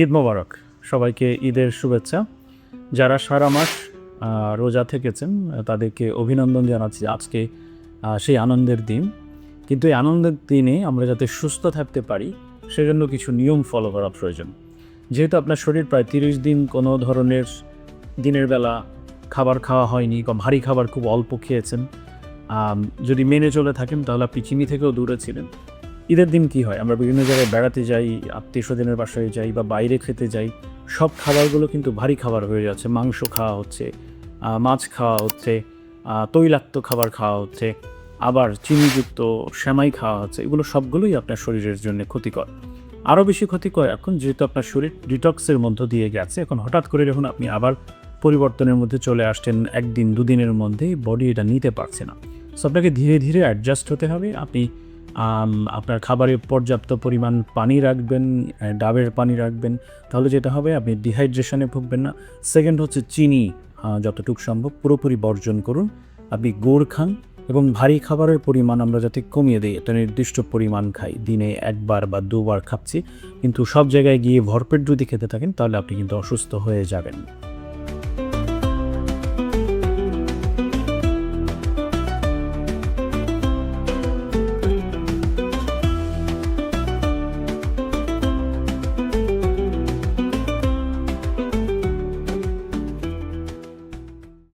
ঈদ মোবারক। সবাইকে ঈদের শুভেচ্ছা। যারা সারা মাস রোজা থেকেছেন তাদেরকে অভিনন্দন জানাচ্ছি। আজকে সেই আনন্দের দিন। কিন্তু এই আনন্দের দিনে আমরা যাতে সুস্থ থাকতে পারি সেজন্য কিছু নিয়ম ফলো করা প্রয়োজন। যেহেতু আপনার শরীর প্রায় ৩০ দিন কোনো ধরনের দিনের বেলা খাবার খাওয়া হয়নি বা ভারী খাবার খুব অল্প খেয়েছেন, যদি মেনে চলে থাকেন তাহলে আপনি চিনি থেকেও দূরে ছিলেন। ঈদের দিন কি হয়, আমরা বিভিন্ন জায়গায় বেড়াতে যাই, আত্মীয়স্বজনের বাসায় যাই বা বাইরে খেতে যাই। সব খাবারগুলো কিন্তু ভারী খাবার হয়ে যাচ্ছে। মাংস খাওয়া হচ্ছে, মাছ খাওয়া হচ্ছে, তৈলাক্ত খাবার খাওয়া হচ্ছে, আবার চিনিযুক্ত সেমাই খাওয়া হচ্ছে। এগুলো সবগুলোই আপনার শরীরের জন্য ক্ষতিকর। আরও বেশি ক্ষতিকর এখন, যেহেতু আপনার শরীর ডিটক্সের মধ্য দিয়ে গেছে। এখন হঠাৎ করে যখন আপনি আবার পরিবর্তনের মধ্যে চলে আসছেন, একদিন দুদিনের মধ্যেই বডি এটা নিতে পারছে না। সো আপনাকে ধীরে ধীরে অ্যাডজাস্ট হতে হবে। আপনি আপনার খাবারে পর্যাপ্ত পরিমাণ পানি রাখবেন, ডাবের পানি রাখবেন। তাহলে যেটা হবে, আপনি ডিহাইড্রেশনে ভুগবেন না। সেকেন্ড হচ্ছে চিনি যতটুকু সম্ভব পুরোপুরি বর্জন করুন। আপনি গুড় খান এবং ভারী খাবারের পরিমাণ আমরা যাতে কমিয়ে দিই, একটা নির্দিষ্ট পরিমাণ খাই। দিনে ১ বার বা ২ বার খাচ্ছি, কিন্তু সব জায়গায় গিয়ে ভরপেট যদি খেতে থাকেন তাহলে আপনি কিন্তু অসুস্থ হয়ে যাবেন।